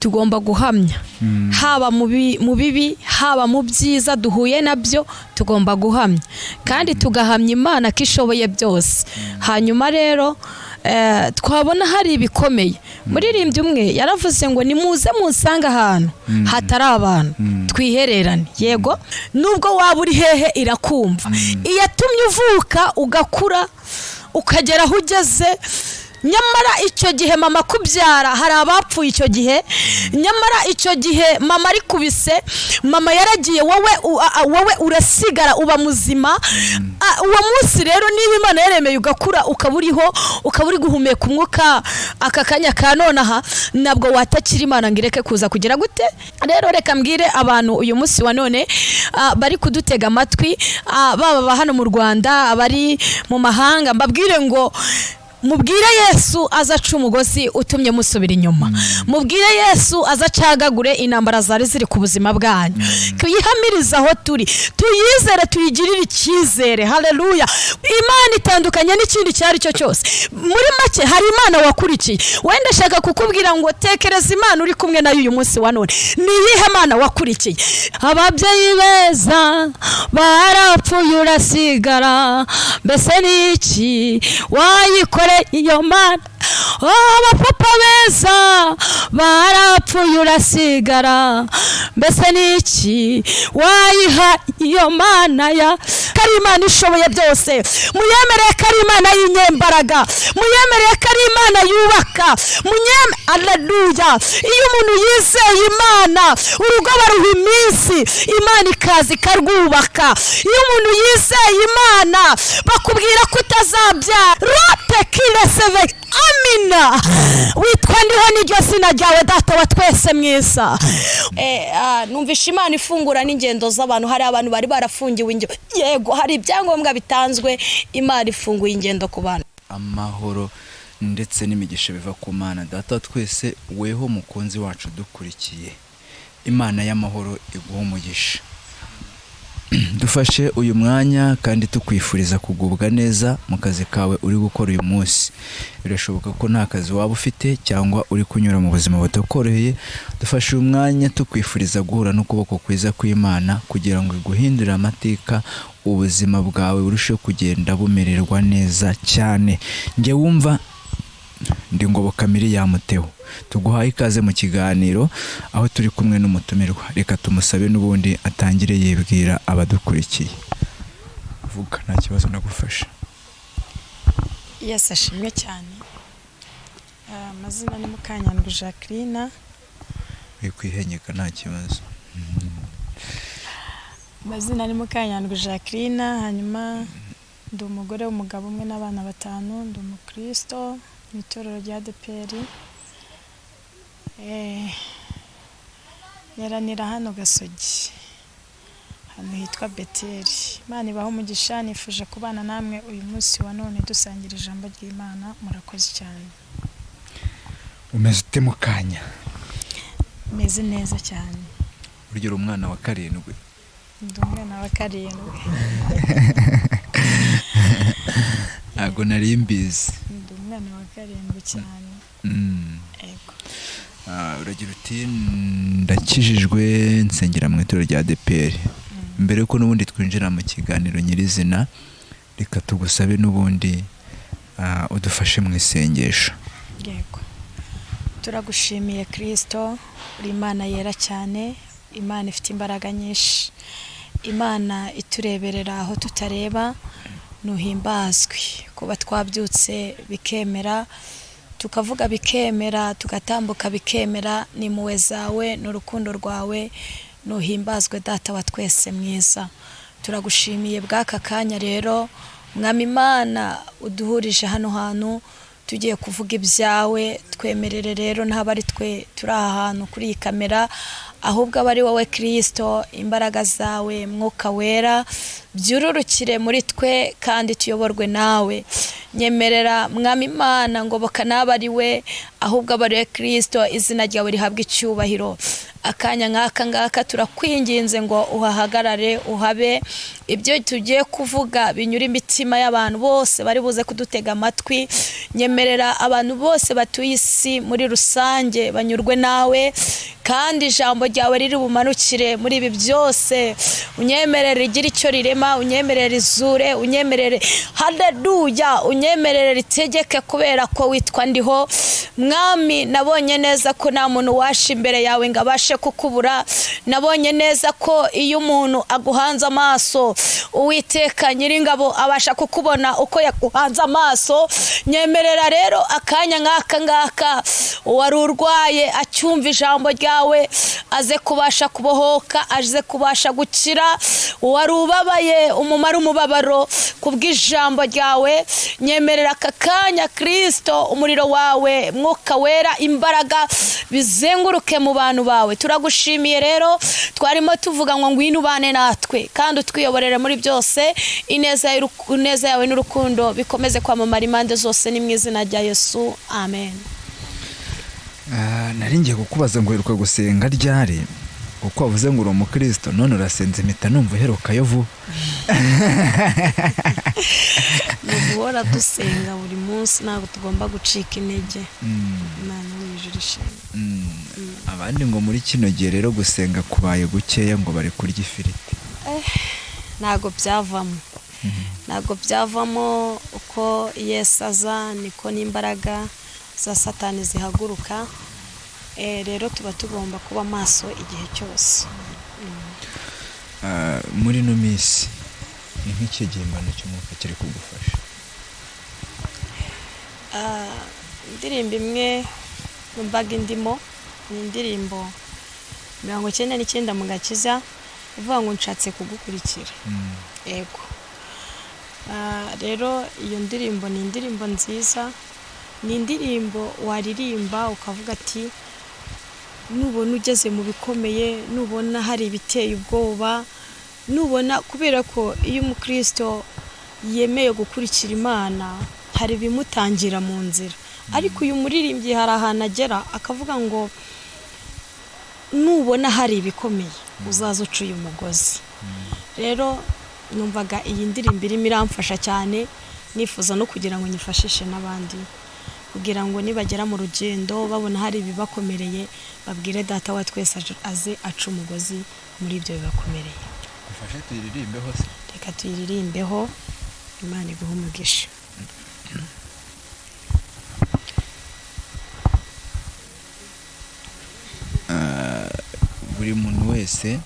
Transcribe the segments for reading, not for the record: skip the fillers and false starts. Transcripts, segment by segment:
tugomba guhamya haba mu bibi haba mu byiza duhuye nabyo tugomba guhamya kandi tugahamya Imana ko ishoboye byose. Hanyuma rero twabona hari ibikomeye. Muririmbyi umwe yaravuze ngo nimuze munsanga ahantu hatari abantu twihererane. Yego nubwo waba uri hehe irakumva. Iyatumye uvuka ugakura ukagera aho ugeze. Nyamara icyo gihe mama kubyara hari abapfuye icyo gihe. Nyamara icyo gihe mama ari kubise, mama yaragiye, wowe urasigara uba muzima. Uwo munsi rero niba Imana yaremeye ugakura ukaburiho ukaburi guhumeka umwuka aka kanya ka nonaha, nabwo watakira Imana ngireke kuza kugira gute. Rero reka mbwire abantu uyu munsi wa none bari kudutega amatwi, baba hano mu Rwanda abari mu mahanga, mbabwire ngo mubwire Yesu azaca umugozi utumye musubira inyuma. Mubwire Yesu azacagagure intambara zari ziri ku buzima bwanyu. Tuyihamiriza aho turi, tuyizere, tuyigirire icyizere. Haleluya. Imana itandukanye n'ikindi cyari cyo cyose. Muri make hari Imana wakurikiye. Wenda shaka kukubwira ngo tekereza Imana uri kumwe nayo uyu munsi wa none. Ni iyihe Imana wakurikiye? Ababyeyi beza barapfuye urasigara, mbese niki wayikora iyo Mana? Abapapa beza barapfuye urasigara, mbese niki wayiha iyo Mana ya kari Imana ishoboye byose. Muyemereye kari Imana y'inyembaraga, muyemereye kari Imana yubaka, Haleluya. Iyo umuntu yizeye Imana urugo baruha iminsi, Imana ikaza ikarwubaka. Iyo umuntu yizeye Imana bakubwira ko utazabyara, rotekile. Amina. Witwa ndiho n'iryo zina ryawe Data wa twese mwiza. Numvisha Imana ifungura n'ingendo z'abantu. Hari abantu bari barafungiwe ingendo. Yego hari ibyangombwa bitanzwe, Imana ifunguye ingendo ku bantu. Amahoro ndetse n'imigisha biva ku Mana Data wa twese, weho mukunzi wacu dukurikiye. Imana y'amahoro iguha umugisha. Dufashe uyu mwanya kandi tukwifuriza kugubwa neza mu kazi kawe uri gukora uyu munsi. Birashoboka ko nta kazi waba ufite cyangwa uri kunyura mu buzima butakoroheye. Dufashe uyu mwanya tukwifuriza guhura n'ukuboko kwiza kw'Imana kugira ngo iguhindure amateka, ubuzima bwawe burusheho kugenda bumererwa neza cyane. Nge wumva ndi Ngoboka Miriam Theo, tuguhaye ikaze mu kiganiro aho turi kumwe n'umutumirwa. Reka tumusabe n'ubundi atangire yibwira abadukurikiye. Vuga nta kibazo nagufasha. Yes, ashimwe cyane. Amazina ni Mukanyandwi Jacqueline. Wikwihenyeka nta kibazo. Amazina ni Mukanyandwi Jacqueline, hanyuma ndi umugore w'umugabo umwe n'abana 5, ndi umukristo mu itorero rya ADPR. Neranira hano Gasogi, hano hitwa Beteli. Imana ibaho umugisha. Nifuje kubana namwe uyu munsi wa none dusangira ijambo ry'Imana. Murakoze cyane. Umeze ute Mukanya? Meze neza cyane. Urugero umwana wa 7. Ndi umwana wa 7. Ago nari mbizi. Ndi umwana wa 7 cyane. Ego. Uragira uti ndakijijwe nsengera mu itorero rya ADPR. Mbere ko n'ubundi twinjira mu kiganiro nyirizina, reka tugusabe n'ubundi udufashe mu isengesho. Yego. Turagushimiye Kristo, uri Imana yera cyane, Imana ifite imbaraga nyinshi, Imana itureberera aho tutareba. Nuhimbazwe kuba twabyutse bikemera, tukavuga bikemera, tugatambuka bikemera. Ni impuhwe zawe n'urukundo rwawe. Nuhimbazwe Data wa twese mwiza. Turagushimiye bw'aka kanya rero Mwami Imana uduhurije hano hantu tugiye kuvuga ibyawe. Twemerere rero ntaba ari twe turi ahantu kuri iyi kamera, ahubwo abari wowe Kristo, imbaraga zawe Mwuka Wera byururukire muri twe kandi tuyoborwe nawe. nyemerera mwami Imana ngo bokanaba ari we ahubwo abariwe Kristo izina ryawe rihabwa icyubahiro. Akanya nk'aka ngaka turakwinginze ngo uhahagarare uhabe ibyo tugiye kuvuga binyura imitima y'abantu bose bari buze kudutega amatwi. Nyemerera abantu bose batuye isi muri rusange banyurwe nawe, kandi ijambo ryawe riri bumanukire muri ibi byose. Unyemerere rigire icyo rirema, unyemerere rizure, unyemerere haleluya, unyemerere ritegeke kubera ko witwa ndiho. Mwami, nabonye neza ko nta muntu washa imbere yawe ngo abashe kukubura. Nabonye neza ko iyo umuntu aguhanze amaso, Uwiteka Nyiringabo abasha kukubona uko yaguhanze amaso. Nyemerera rero akanya nk'aka ngaka uwari urwaye acyumva ijambo ryawe aze kubasha kubohoka, aze kubasha gukira. Uwari ubabaye umumara umubabaro kubw'ijambo ryawe, nyemerera aka kanya Kristo umuriro wawe Mwuka Wera imbaraga bizenguruke mu bantu bawe. Turagushimiye rero, twarimo tuvuga ngo ngwino ubane natwe kandi utwiyoborere muri byose. Ineza yawe n'urukundo bikomeze kwamamara impande zose, ni mu izina rya Yesu, amen. Nari ngiye kukubaza ngo heruka gusenga ryari, uko wavuze ngo uri umukristo none urasenze impita numva uherukayo vuba. Guhora dusenga buri munsi, ntabwo tugomba gucika intege. Imana wijuru ishimwe. Abandi ngo muri kino gihe rero gusenga kubaye gukeya ngo bari kurya ifiriti. Ntabwo byavamo, ntabwo byavamo. Uko Yesu aza niko n'imbaraga za Satani zihaguruka. Rero tuba tugomba kuba maso igihe cyose. Muri no minsi ni nk'ikigimbano cy'umwuka kiri kugufasha. Indirimbo imwe numvaga indimo ni indirimbo 99 mu gakiza ivuga ngo nshatse kugukurikira. Yego. Rero iyo ndirimbo ni indirimbo nziza, ni indirimbo waririmba ukavuga ati nubona ugeze mu bikomeye, nubona hari ibiteye ubwoba, nubona, kubera ko iyo umukristo yemeye gukurikira Imana hari bimutangira mu nzira. Ariko uyu muririmbyi hari ahantu agera akavuga ngo nubona hari ibikomeye uzaza ucuye umugozi. Rero numvaga iyi ndirimbo irimo iramfasha cyane, nifuza no kugira ngo nyifashishe n'abandi, kugira ngo nibagera mu rugendo babona hari ibibakomereye babwire Data wa twese aze aca umugozi muri ibyo bibakomereye. Ufashe tuyiririmbeho se? Reka tuyiririmbeho, Imana iguhe umugisha. Buri muntu wese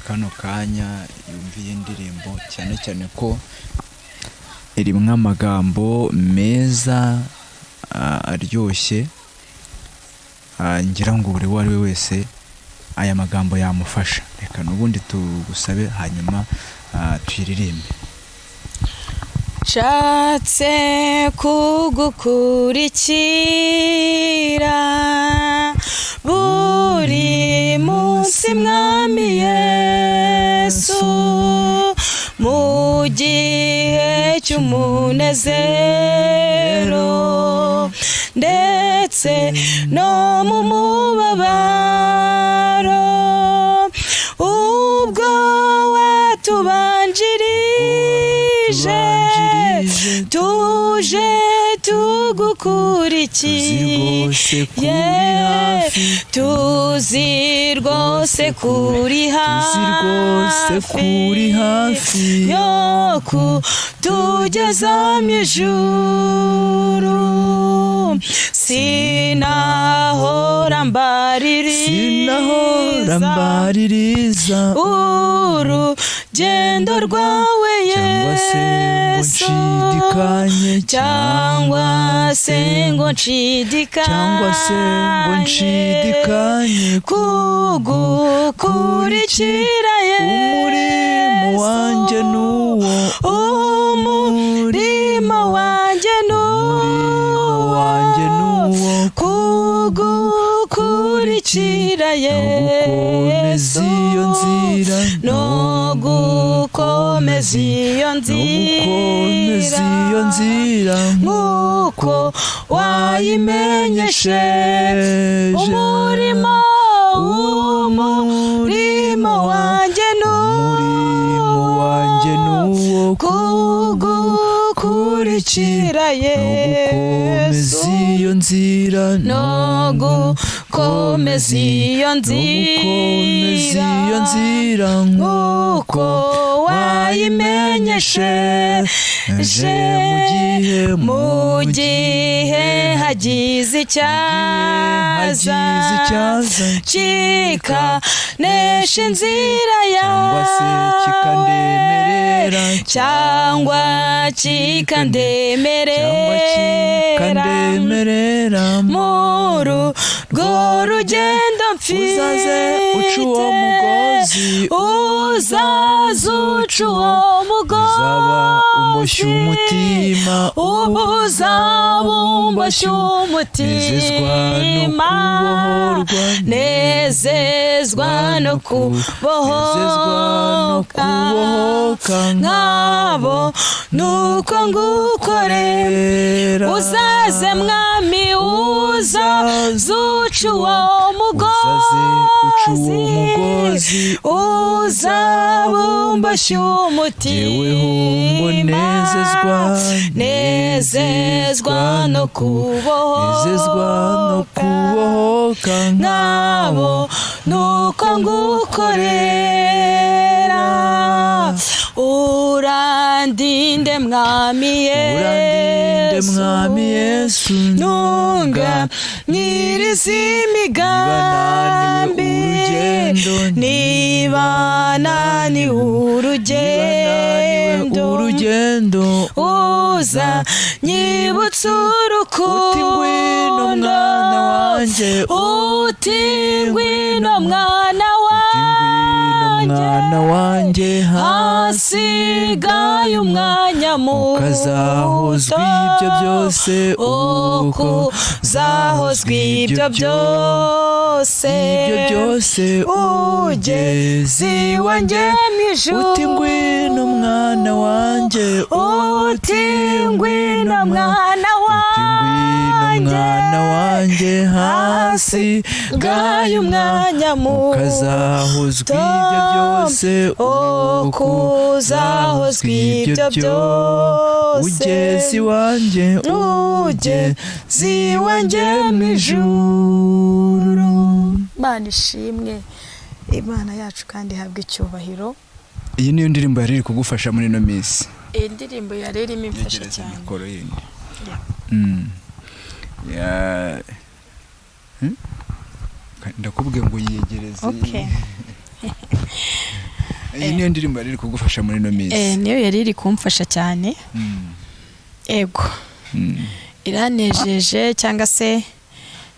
kano kanya yumviye indirimbo, cyane cyane ko irimo amagambo meza aryoshye, ngira ngo buri wari we wese aya magambo yamufasha. Reka n'ubundi tugusabe hanyuma tuyiririmbe. Nshatse kugukurikira buri munsi Mwami Yesu, mu gihe cy'umunezero ndetse no mu mubabaro, ubwo watubanjirije tuje tugukurikiye, tuzi rwose kuri hafi yo kutugeza mu ijuru. Sinahora mbaririza urugendo rwawe Yesu, cyangwa se ngo nshidikanye kugukurikira Yesu. Umurimo wanjye nuwo, umurimo wanjye nuwo kugukurikira Yesu, iyo nzira no gukomeza gukomeza iyo nzira nk'uko wayimenyesheje umurimo wanjye n'uwo kugukurikira Yesu no gukomeza iyo nzira nk'uko wayimenyesheje mu gihe hagize icyaza kikanesha inzira cyangwa kikandemerera muri urwo rugendo mfite uzaze uca uwo mugozi uzaba umboshye umutima nezezwa no kubohoka nk'abo nuko ngukorera uzaze mwami uzazuca uwo mugozi uzabumboshye umutima nezezwa no kubohoka nk'abo nuko ngukorera urandinde mwami Yesu ntunga nyiriza imigambi niba naniwe urugendo uza nyibutsa urukundo uti ngwino mwana wanjye hasigaye umwanya muto ukazahozwa ibyo byose ugeze iwanjye mw'ijuru uti ngwino mwana wanjye hasigaye umwanya muto ukazahozwa ibyo byose ugeze iwanjye mw'ijuru. Imana ishimwe, Imana yacu kandi ihabwe icyubahiro. Iyi niyo ndirimbo yari iri kugufasha muri ino minsi? Iyi ndirimbo yari irimo imfasha cyane. Ndakubwiye ngo yiyegereze. Iyi niyo ndirimbo yari iri kugufasha muri ino minsi? Niyo yari iri kumfasha cyane. Ego. Iranejeje cyangwa se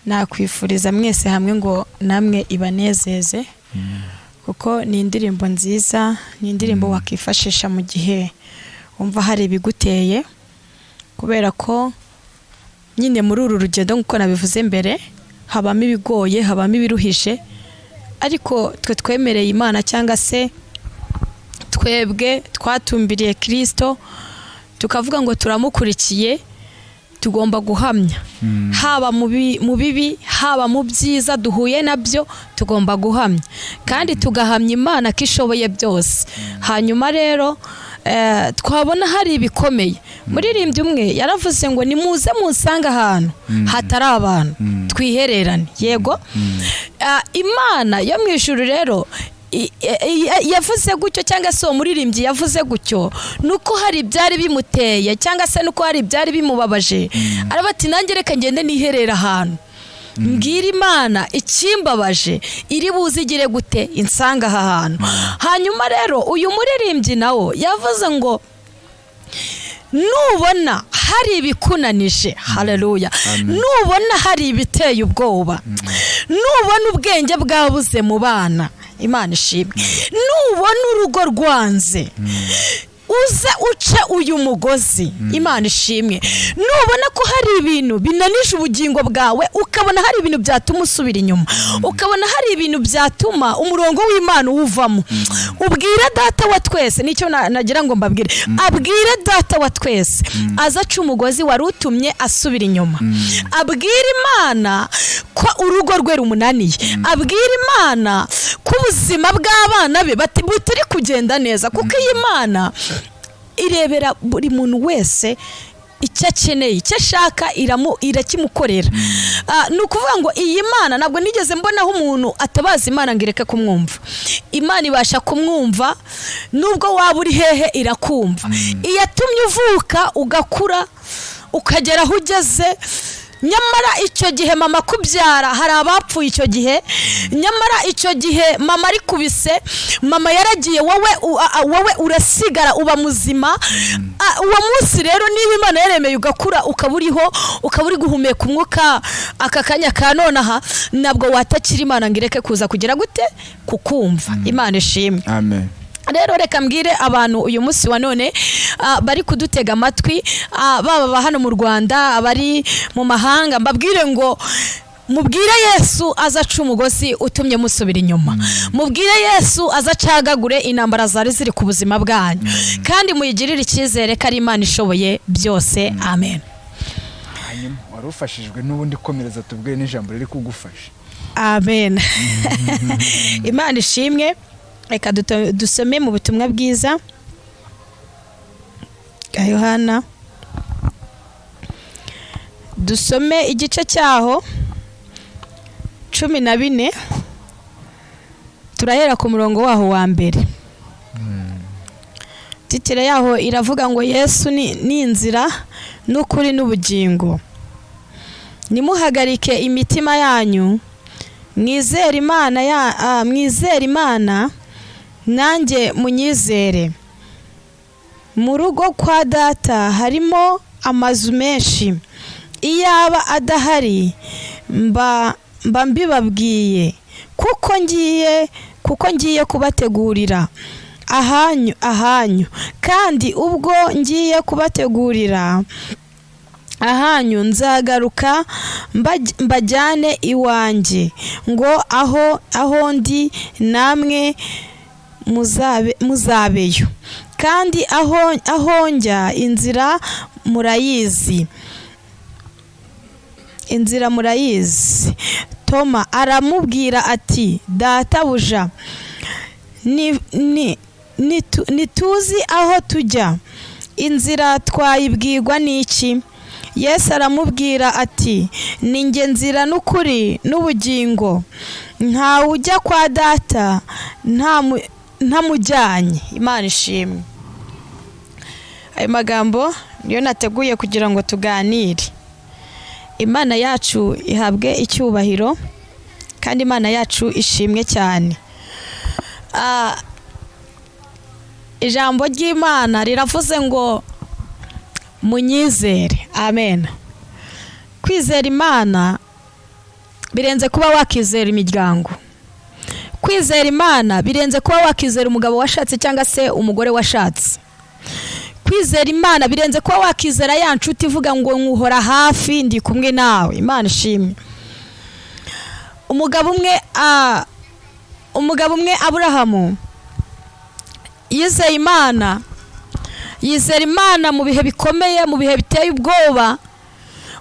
nakwifuriza mwese hamwe ngo namwe ibanezeze. Kuko ni indirimbo nziza, ni indirimbo wakifashisha mu gihe wumva hari ibiguteye, kubera ko nyine muri uru rugendo nk'uko nabivuze mbere habamo ibigoye, habamo ibiruhije, ariko twe twemereye Imana cyangwa se twebwe twatumbiriye Kristo tukavuga ngo turamukurikiye, tugomba guhamya. Haba mu bibi, haba mu byiza duhuye nabyo, tugomba guhamya kandi tugahamya Imana ko ishoboye byose. Hanyuma rero twabona hari ibikomeye. Muririmbyi umwe yaravuze ngo nimuze munsanga ahantu hatari abantu twihererane. Yego, Imana yo mu ijuru rero yavuze gutyo, cyangwa se umuririmbyi yavuze gutyo, nuko hari byari bimuteye cyangwa se nuko hari byari bimubabaje. Arabati nanjye reka ngende niherera ahantu mbwira Imana ikimbabaje iri buzigire gute insanga aha hantu. Hanyuma rero uyu muririmbyi nawo yavuze ngo nubona hari ibikunanije, haleluya, nubona hari ibiteye ubwoba, nubona ubwenge bwabuze mu bana, Imana ishimwe, nubona urugo rwanze, uze uce uyu mugozi. Imana ishimwe. Nubona ko hari ibintu binanije ubugingo bwawe, ukabona hari ibintu byatuma usubira inyuma, ukabona hari ibintu byatuma umurongo w'Imana uwuvamo, ubwire Data wa twese. Nicyo nagira ngo mbabwire, abwire Data wa twese aza aca umugozi wari utumye asubira inyuma. Abwire Imana ko urugo rwe rumunaniye, abwire Imana ko ubuzima bw'abana be butari kugenda neza, kuko iyi Imana irebera buri muntu wese icyo akeneye, icyo ashaka irakimukorera. Ni ukuvuga ngo iyi Mana ntabwo nigeze mbonaho umuntu atabaza Imana ngo ireke kumwumva. Imana ibasha kumwumva nubwo waba uri hehe, irakumva. Iyatumye uvuka ugakura ukagera aho ugeze. Nyamara icyo gihe mama kubyara hari abapfuye icyo gihe, nyamara icyo gihe mama ari kubise, mama yaragiye, wowe urasigara uba muzima. Uwo munsi rero niba Imana yaremeye ugakura, ukaba uriho, ukaba uri guhumeka umwuka aka kanya ka nonaha, nabwo watakira Imana ngo ireke kuza kugira gute kukumva. Imana ishimwe. Amen. Rero reka mbwire abantu uyu munsi wa none bari kudutega amatwi, baba hano mu Rwanda, abari mu mahanga, mbabwire ngo mubwire Yesu azaca umugozi utumye musubira inyuma. Mubwire Yesu azacagagure intambara zari ziri ku buzima bwanyu, kandi muyigirire icyizere ko ari Imana ishoboye byose. Amen. Hanyuma wari ufashijwe n'ubundi, komereza tubwire n'ijambo riri kugufasha. Amen. Imana ishimwe. Reka dusome mu butumwa bwiza bwa Yohana, dusome igice cyaho 14, turahera ku murongo waho wa mbere. Titire yaho iravuga ngo Yesu ni inzira n'ukuri n'ubugingo. Nimuhagarike imitima yanyu, mwizere Imana nanjye munyizere. Mu rugo kwa Data harimo amazu menshi, iyaba adahari mba mbibabwiye, kuko ngiye kubategurira ahanyu. Kandi ubwo ngiye kubategurira ahanyu, nzagaruka mbajyane iwanjye, ngo aho ndi namwe muzabeyo. Kandi aho njya inzira murayizi. Toma aramubwira ati, Databuja, ntituzi aho tujya, inzira twayibwirwa n'iki? Yesu aramubwira ati, ni njye nzira n'ukuri n'ubugingo, ntawe ujya kwa Data ntamujyanye. Imana ishimwe. Ayo magambo niyo nateguye kugira ngo tuganire. Imana yacu ihabwe icyubahiro, kandi Imana yacu ishimwe cyane. Ijambo ry'Imana riravuze ngo munyizere. Amen. Kwizera Imana birenze kuba wakizera imiryango. Kwizera Imana birenze kuba wakizera umugabo washatse cyangwa se umugore washatse. Kwizera Imana birenze kuba wakizera ya nshuti ivuga ngo nkuhora hafi, ndi kumwe nawe. Imana ishimwe. Umugabo umwe Aburahamu yizeye Imana, yizera Imana mu bihe bikomeye, mu bihe biteye ubwoba,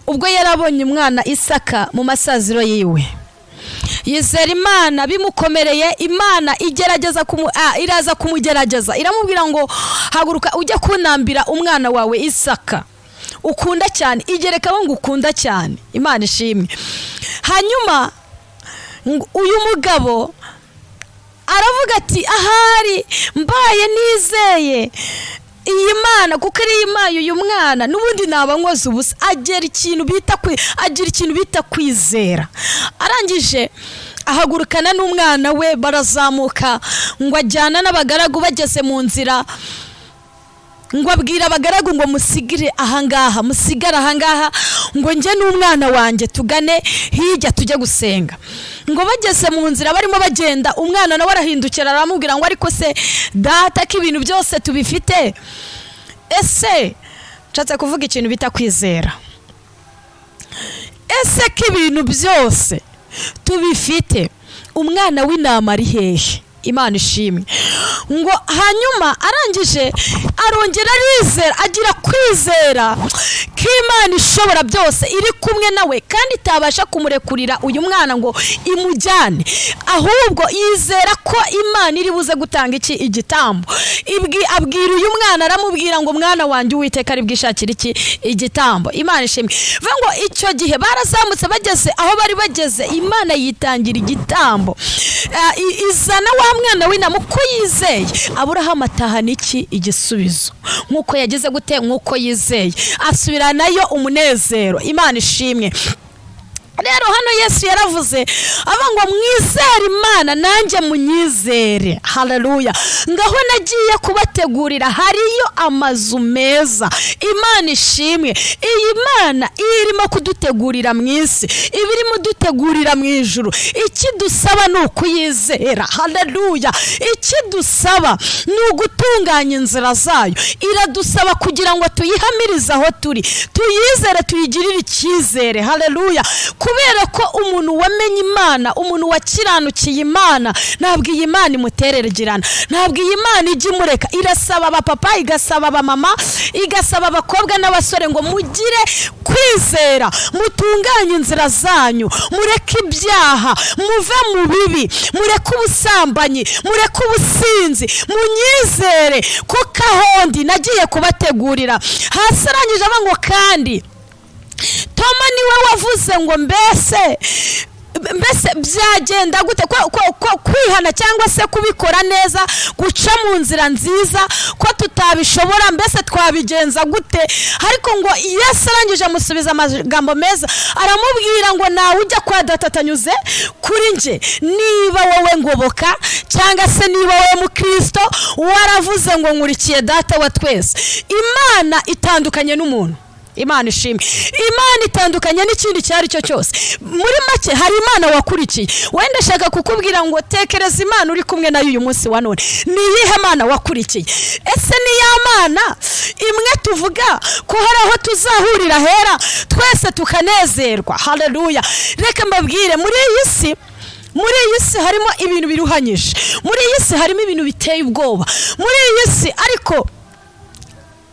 ubwo yarabonye umwana Isaka mu masaziro yiwe. Yizera Imana bimukomereye, Imana iraza kumugerageza, iramubwira ngo haguruka ujye kunambira umwana wawe Isaka ukunda cyane, igerekaho ngo ukunda cyane. Imana ishimwe. Hanyuma uyu mugabo aravuga ati, ahari mbaye nizeye iyi Mana, kuko ari Imana uyu mwana n'ubundi naba nkoze ubusa. Agira ikintu bita kwizera. Arangije ahagurukana n'umwana we, barazamuka ngo ajyana n'abagaragu. Bageze mu nzira ngo abwira abagaragu ngo musigare ahangaha ngo njye n'umwana wanjye tugane hirya tujye gusenga. Ngo bageze mu nzira barimo bagenda, umwana nawe arahindukira aramubwira ngo ariko se data ko ibintu byose tubifite, ese nshatse kuvuga ikintu bita kwizera, ese ko ibintu byose tubifite umwana w'intama ari hehe? Imana ishimwe. Ngo hanyuma arangije arongera arizera, agira kwizera ko Imana ishobora byose iri kumwe nawe kandi itabasha kumurekurira uyu mwana ngo imujyane, ahubwo yizera ko Imana iri buze gutanga igitambo. Abwira uyu mwana, aramubwira ngo mwana wanjye Uwiteka ari bwishakira igitambo. Imana ishimwe. Ngo icyo gihe barazamutse, bageze aho bari bageze, Imana yitangira igitambo, izana wa mwana w'intama uko yizeye. Aburahamu atahana igisubizo nk'uko yagize gute, nk'uko yizeye, asubiranayo umunezero. Imana ishimwe. Rero hano Yesu yaravuze aba ngo mwizere Imana nanjye munyizere. Haleluya. Ngaho nagiye kubategurira hariyo amazu meza. Imana ishimwe. Iyi Mana irimo kudutegurira mu isi, ibirimo dutegurira mu ijuru. Ikidusaba ni ukuyizera. Haleluya. Ikidusaba ni ugutunganya inzira zayo. Iradusaba kugira ngo tuyihamirize aho turi, tuyizere, tuyigirire icyizere. Haleluya. Kubera ko umuntu wamenye Imana, umuntu wakiranukiye Imana, ntabwo iyi Mana imutereragirana, ntabwo iyi Mana ijya imureka. Irasaba abapapa, igasaba abamama, igasaba abakobwa n'abasore ngo mugire kwizera, mutunganye inzira zanyu, mureke ibyaha, muve mu bibi, mureke ubusambanyi, mureke ubusinzi, munyizere kuko ahondi nagiye kubategurira. Hasi arangije aba ngo kandi Toma niwe wavuze ngo mbese byagenda gute kwihana cyangwa se kubikora neza, guca mu nzira nziza, ko tutabishobora, mbese twabigenza gute? Ariko ngo Yesu arangije amusubiza amagambo meza, aramubwira ngo nawe ujya kwa data atanyuze kuri nje. Niba wowe ngoboka cyangwa se niba wowe mukristo waravuze ngo nkurikiye data wa twese, Imana itandukanye n'umuntu. Imana ishimwe. Imana itandukanye n'ikindi cyari cyo cyose. Muri make hari Imana wakurikiye. Wenda shaka kukubwira ngo tekereza Imana uri kumwe nayo uyu munsi wa none. Ni iyihe Mana wakurikiye? Ese ni ya Mana imwe tuvuga ko hari aho tuzahurira hera twese tukanezerwa? Haleluya. Reka mbabwire, muri iyi si harimo ibintu biruhanyije. Muri iyi si harimo ibintu biteye ubwoba. Muri iyi si ariko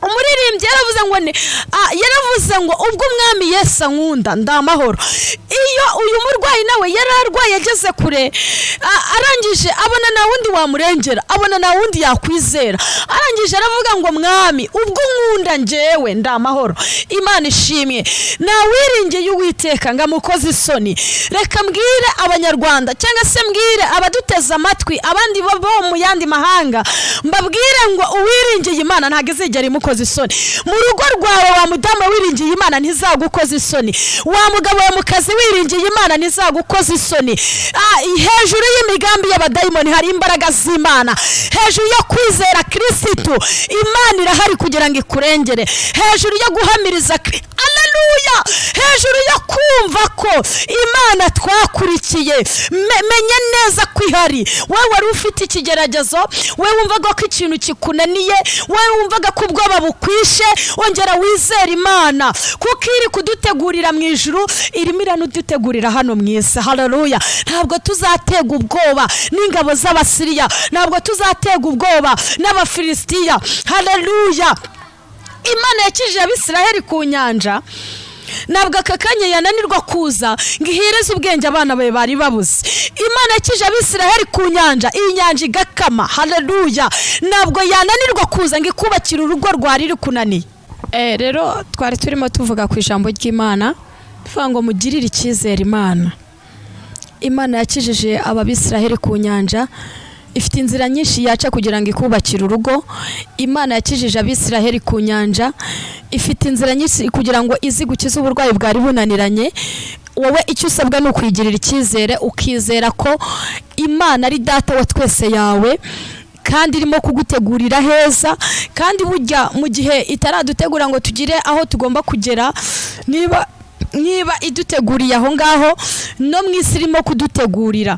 umuririmbyi yaravuze ngo ubwo umwami Yesu ankunda ndamahoro. Iyo uyu murwayi nawe yararwaye ageze kure, arangije abona na wundi wamurengera, abona na wundi yakwizera, arangije aravuga ngo mwami ubwo nkunda njyewe ndamahoro. Imana ishimye. Nawiringiye Uwiteka ngamukoze isoni. Reka mbwire abanyarwanda cyangwa se mbwire abaduteza amatwi, abandi bo mu yandi mahanga, mbabwire ngo uwiringiye Imana ntabwo izigera imukoza isoni. Mu rugo rwawe wa mudamu wiringiye Imana ntizagukoza isoni. Wa mugabo wa mukazi wiringiye Imana ntizagukoza isoni. Hejuru y'imigambi y'abadayimoni hari imbaraga z'Imana. Hejuru yo kwizera Kristo Imana irahari kugira ngo ikurengere. Hejuru yo guhamiriza Haleluya. Hejuru yo kumva ko Imana twakurikiye, menye neza ko ihari. Wowe wari ufite ikigeragezo, wowe wumvaga ko ikintu kikunaniye, wowe wumvaga ko ubwoba bukwishe, ongera wizera Imana kuko iri kudutegurira mu ijuru, irimo iranudutegurira hano mu isi. Haleluya. Ntabwo tuzatega ubwoba n'ingabo z'Abasiriya, ntabwo tuzatega ubwoba n'Abafilisitiya. Haleluya. Imana yakijije Abisiraheli ku nyanja, ntabwo aka kanya yananirwa kuza ngo ihereze ubwenge abana bawe bari babuze. Imana yakije Abisiraheli ku nyanja, iyi nyanja igakama. Haleluya. Ntabwo yananirwa kuza ngo ikubakire urugo rwari rukunaniye. Rero twari turimo tuvuga ku ijambo ry'Imana, tuvuga ngo mugirire icyizere Imana. Imana yakijije Abisiraheli ku nyanja, ifite inzira nyinshi yaca kugira ngo ikubakire urugo. Imana yakijije Abisiraheli ku nyanja, ifite inzira nyinshi kugira ngo izi gukiza uburwayi bwari bunaniranye. Wowe icyo usabwa ni ukwigirira icyizere, ukizera ko Imana ari data wa twese yawe, kandi irimo kugutegurira heza. Kandi burya mu gihe itaradutegura ngo tugire aho tugomba kugera, niba iduteguriye aho ngaho, no mu isi irimo kudutegurira.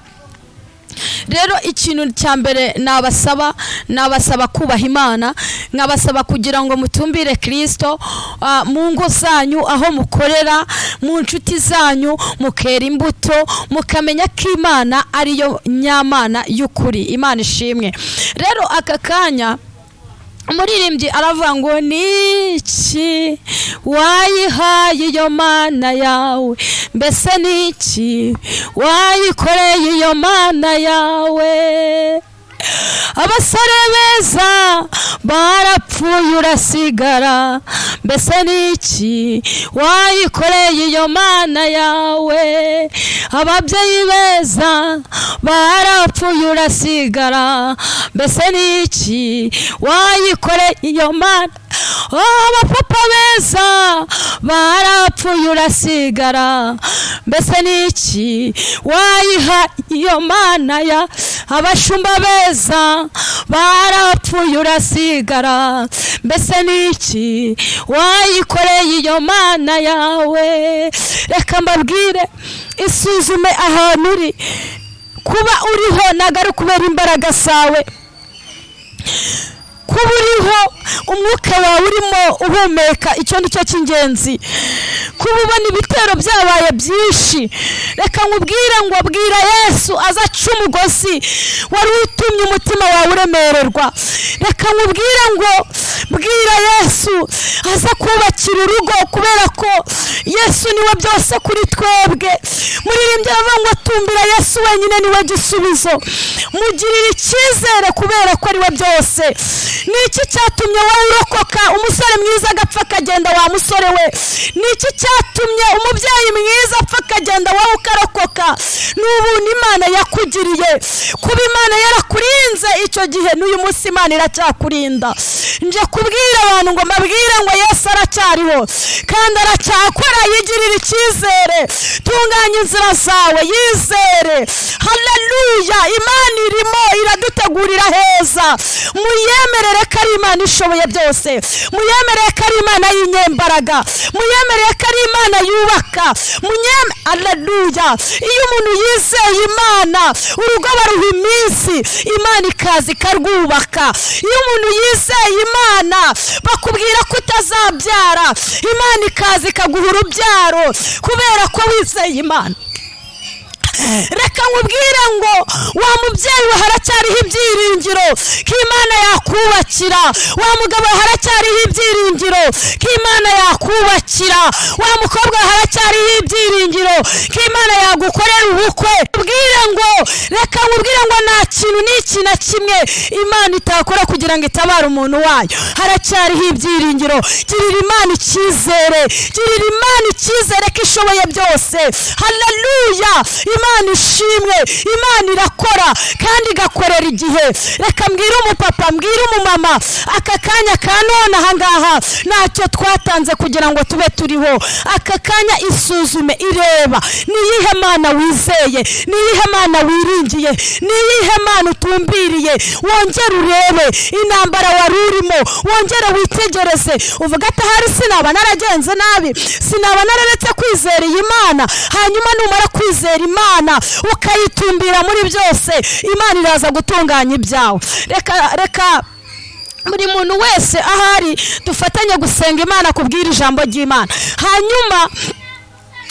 Rero ikintu cya mbere nabasaba kubaha Imana, nkabasaba kugira ngo mutumbire Kristo mu ngo zanyu, aho mukorera, mu nshuti zanyu, mukera imbuto, mukamenya ko Imana ariyo nyamana y'ukuri. Imana ishimwe. Rero aka kanya umuririmbyi aravuga ngo niki wayihaye iyo mana yawe, mbese niki wayikoreye iyo mana yawe. Abasore beza barapfuye urasigara, mbese niki wayikoreye iyo mana yawe. Ababyeyi beza barapfuye urasigara, mbese niki wayikoreye iyo mana. Abapapa beza barapfuye urasigara, mbese niki wayiha iyo mana ya. Abashumba beza barapfuye urasigara, mbese niki wayikoreye iyo mana yawe. Reka mbabwire, isuzume ahantu uri. Kuba uriho ntabwo ari ukubera imbaraga zawe, kuba uriho umwuka wawe urimo uhumeka, icyo nicyo cy'ingenzi. Kuba ubona ibitero byabaye byinshi, reka nkubwire ngo bwira Yesu aza aca umugozi wari utumye umutima wawe uremererwa. Reka nkubwire ngo bwira Yesu aza kubakira urugo, kubera ko Yesu niwe byose kuri twebwe. Muririmbyi aravuga ngo tumbira Yesu wenyine niwe gisubizo, mugirire icyizere kubera ko ariwe byose. Niki cyatumye wowe urokoka, umusore mwiza agapfa akagenda, wa musore we? Niki cyatumye umubyeyi mwiza apfa akagenda, wowe ukarokoka? N'ubuntu Imana yakugiriye. Kuba Imana yarakurinze icyo gihe, n'uyu munsi Imana iracyakurinda. Nje kubwira abantu ngo mbabwire ngo Yesu aracyariho kandi aracyakora. Yigirire icyizere, tunganya inzira zawe, yizere. Haleluya. Imana irimo iradutegurira heza. Muyemerere ko ari Imana ishoboye byose, muyemerere ko ari Imana y'inyembaraga, muyemerere ko ari Imana yubaka. Haleluya. Iyo umuntu yizeye Imana, urugo baruha iminsi, Imana ikaza ikarwubaka. Iyo umuntu yizeye Imana, bakubwira ko utazabyara, Imana ikaza ikaguha urubyaro, kubera ko wizeye Imana. Reka nkubwire ngo wa mubyeyi we haracyariho ibyiringiro ko Imana yakubakira. Wa mugabo haracyariho ibyiringiro ko Imana yakubakira. Wa mukobwa haracyariho ibyiringiro ko Imana yagukorera ubukwe. Reka nkubwire ngo nta kintu n'iki na kimwe Imana itakora kugira ngo itabare umuntu wayo. Haracyariho ibyiringiro. Girira Imana icyizere, girira Imana icyizere ko ishoboye byose. Haleluya. Imana ishimwe. Imana irakora kandi igakorera igihe. Reka mbwire umupapa, mbwire umumama, aka kanya ka none aha ngaha ntacyo twatanze kugira ngo tube turiho. Aka kanya isuzume, ireba niyihe Mana wizeye, niyihe Mana wiringiye, niyihe Mana utumbiriye. Wongere urebe intambara wari urimo, wongere witegereze, uvuga ati ahari sinaba naragenze nabi, sinaba nararetse kwizera iyi Mana. Hanyuma numara kwizera Imana ukayitumbira muri byose, Imana iraza gutunganya ibyawe. Reka buri muntu wese ahari dufatanye gusenga Imana, kubwira ijambo ry'Imana. Hanyuma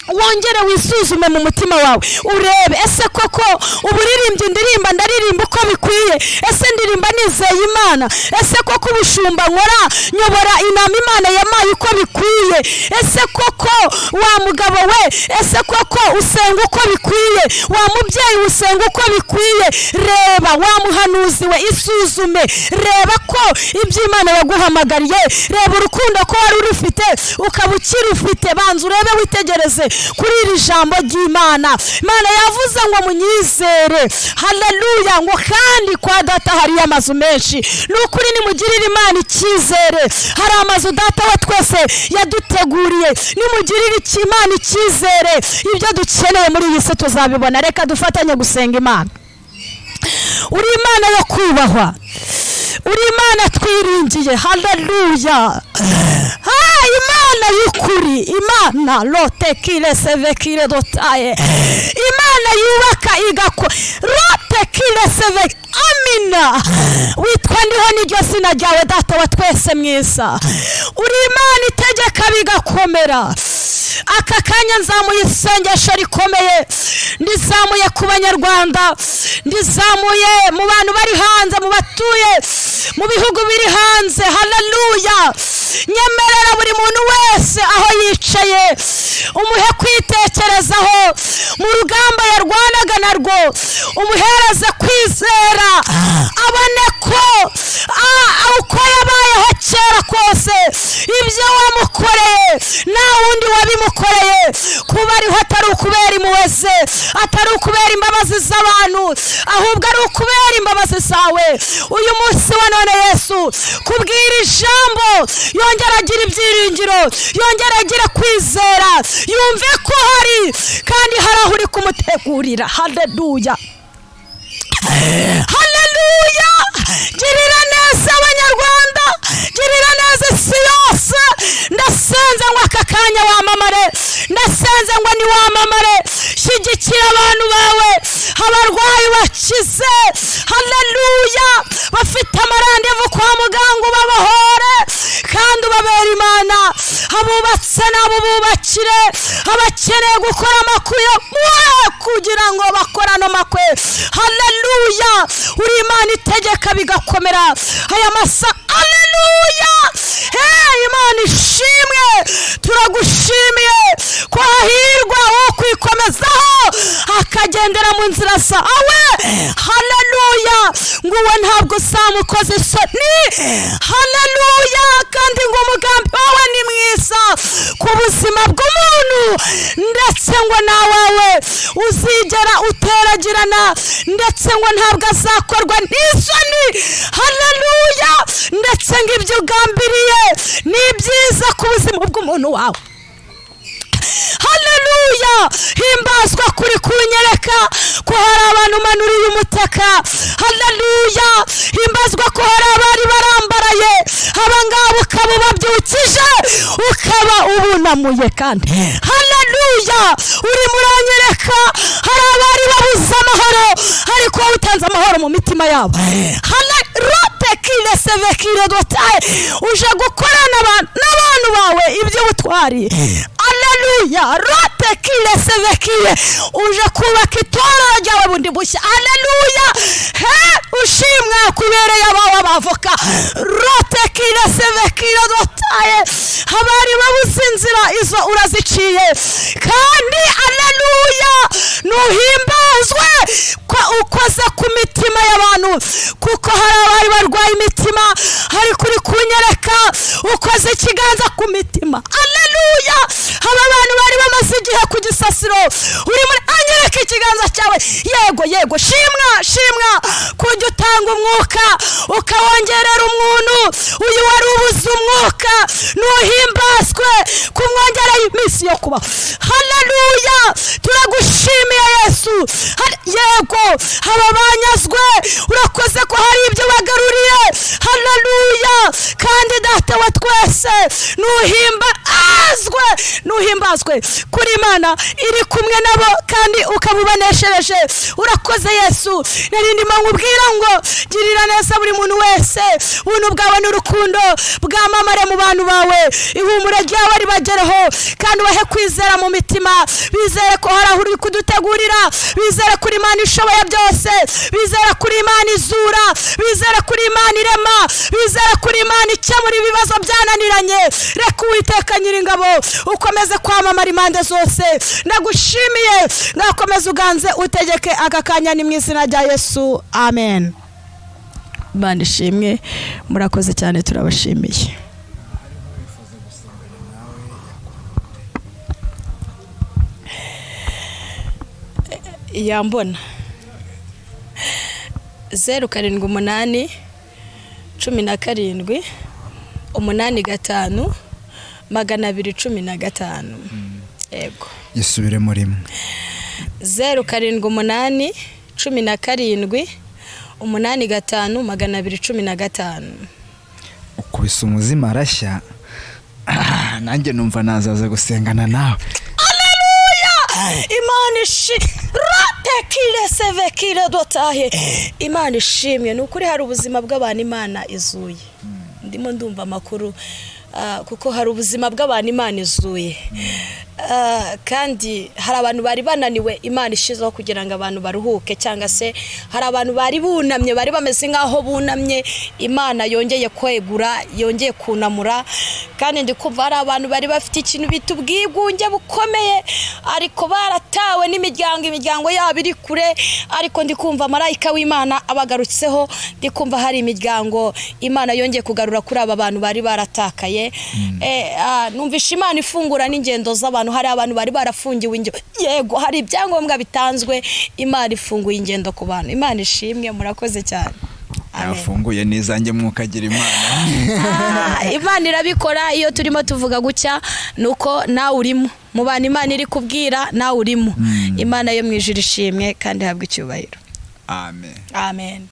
wongere wisuzume mu mutima wawe, urebe ese koko uburirimbyi ndirimba ndaririmba uko bikwiye? Ese ndirimba nizeye Imana? Ese koko ubushumba nkora nyobora inama Imana yamaye uko bikwiye? Ese koko wa mugabo we, ese koko usenga uko bikwiye? Wa mubyeyi usenga uko bikwiye? Reba wa muhanuzi we, isuzume, reba ko iby'Imana yaguhamagariye, reba urukundo ko wari urufite ukaba ukirufite. Banza urebe, witegereze kuri iri jambo ry'Imana. Imana yavuze ngo munyizere. Haleluya. Ngo kandi kwa data hari amazu menshi. N'ukuri nimugirire Imana icyizere, hari amazu data wa twese yaduteguriye. Nimugirire Imana icyizere, ibyo dukeneye muri iyi si tuzabibona. Reka dufatanye gusenga Imana. Uri Imana yo kubahwa, uri Imana twiringiye. Haleluya. Imana y'ukuri, Imana lotekile sevekile dotaye, Imana yubaka igakora lotekile sevekile. Amina. Witwa ndiho n'iryo zina ryawe Data wa twese mwiza. Uri Imana itegeka bigakomera. Aka kanya nzamuye isengesho rikomeye, ndizamuye ku banyarwanda, ndizamuye mu bantu bari hanze, mu batuye mu bihugu biri hanze. Haleluya. Nyemerera buri muntu wese aho yicaye umuhe kwitekerezaho mu rugamba yarwanaga narwo, umuhereze kwizera, abone ko uko yabayeho kera kose ibyo wamukoreye nta wundi wabimukoreye, kuba ariho atari ukubera impuhwe ze, atari ukubera imbabazi z'abantu, ahubwo ari ukubera imbabazi zawe. Uyu munsi wa none Yesu kubwira ijambo yongera agira ibyiringiro, yongera agira kwizera, yumve ko hari kandi hari aho uri kumutegurira. Haleluya. Haleluya. Girira neza abanyarwanda, girira neza isi yose. Ndasenze ngo aka kanya wamamare, ndasenze ngo ni wamamare. Shyigikira abantu bawe, abarwayi bakize. Haleluya. Bafite amarandevu kwa muganga ubabahore kandi ubabera Imana. Abubatse nabo bubakire, abakeneye gukora amakwe kugira ngo bakorane amakwe. Haleluya. Uri Imana itegeka bigakomera aya masa. Haleluya. Imana ishimwe, turagushimiye ko hahirwa wo kwikomezaho akagendera mu nzira zawe. Haleluya. ngo uwo ntabwo uzamukoze isoni. Haleluya. kandi ngo umugambi wawe ni mwiza ku buzima bw'umuntu, ndetse ngo nawe uzigera uteragirana, ndetse ngo ntabwo azakorwa n'isoni. Haleluya. ndetse ngo ibyo ugambiriye ni byiza ku buzima bw'umuntu wawe. Haleluya. himbazwa kuri kunyereka ko hari abantu manuriye umutaka. Haleluya. himbazwa ko hari abari barambaraye, abangabo ukaba babyukije, ukaba ubunamuye kandi. Haleluya. uri muranyereka hari abari babuze amahoro, ariko utanze amahoro mu mitima yabo. Rotekile sevekile dotaye, uje gukorana n'abantu bawe iby'ubutwari. Haleluya. rotekile sevekile, uje kubaka itorero ryawe bundi bushya. Haleluya. ushimwa kubereye abawe abavoka. rotekile sevekile dotaye, abari babuze inzira izo uraziciye kandi. Haleluya. nuhimbazwe ko ukoze ku mitima y'abantu, kuko hari abari barwaye imitima, ariko uri kunyereka ukoze ikiganza ku mitima. Haleluya. aba bantu bari bamaze igihe ku gisasiro, uri muri anyereka ikiganza cyawe. Yego shimwa kujya utanga umwuka ukawongerera umuntu uyu wari ubuze umwuka. nuhimbazwe kumwongerera iminsi yo kubaho. Haleluya. turagushimiye Yesu. Yego aba banyazwe urakoze ko hari ibyo bagaruriye. Haleluya. kandi Data wa twese nuhimbazwe kuri Imana iri kumwe nabo kandi ukabubaneshereje. urakoze Yesu. narindi nkubwira ngo girira neza buri muntu wese, ubuntu bwawe n'urukundo bwamamare mu bantu bawe, ihumure ryawe ribagereho kandi ubahe kwizera mu mitima. bizere ko hari aho uri kudutegurira, bizere kuri Imana ishoboye byose, bizere kuri Imana izura, bizere kuri Imana irema, bizere kuri Imana ikemura ibibazo byananiranye. reka Uwiteka Nyiringabo ukomeze kwamamara impande zose. ndagushimiye, ngakomeza uganze utegeke aka kanya, ni mu izina rya Yesu. Amen. Imana ishimwe. murakoze cyane, turabashimiye. yambona 078 17 85 215. yego yisubire muri 078 17 85215. ukubise umuzima arashya. Nanjye numva nazaza gusengana nawe. Imana ratekire sevekire dotahe. Imana ishimwe. Nukuri hari ubuzima bw'abantu Imana izuye. Ndimo ndumva amakuru kuko hari ubuzima bw'abantu Imana izuye. Kandi hari abantu bari bananiwe Imana ishizeho kugira ngo abantu baruhuke, cyangwa se hari abantu bari bunamye, bari bameze nkaho bunamye, Imana yongeye kwegura, yongeye kunamura. Kandi ndikumva hari abantu bari bafite ikintu bita ubwigunge bukomeye, ariko baratawe imiryango yabo iri kure, ariko ndikumva marayika w'Imana abagarutseho. Ndikumva hari imiryango Imana yongeye kugarura kuri aba bantu bari baratakaye. Numvisha Imana ifungura n'ingendo z'abantu. Hari abantu bari barafungiwe yego, hari ibyangombwa bitanzwe, Imana ifunguye ingendo ku bantu. Imana ishimwe, murakoze cyane. Yafunguye nizanjye mwukagira Imana. Imana irabikora iyo turimo tuvuga gucya, nuko nawe urimo mu bantu Imana iri kubwira, nawe urimo. Imana yo mu ijuru ishimwe kandi habwa icyubahiro. Amen. Amen.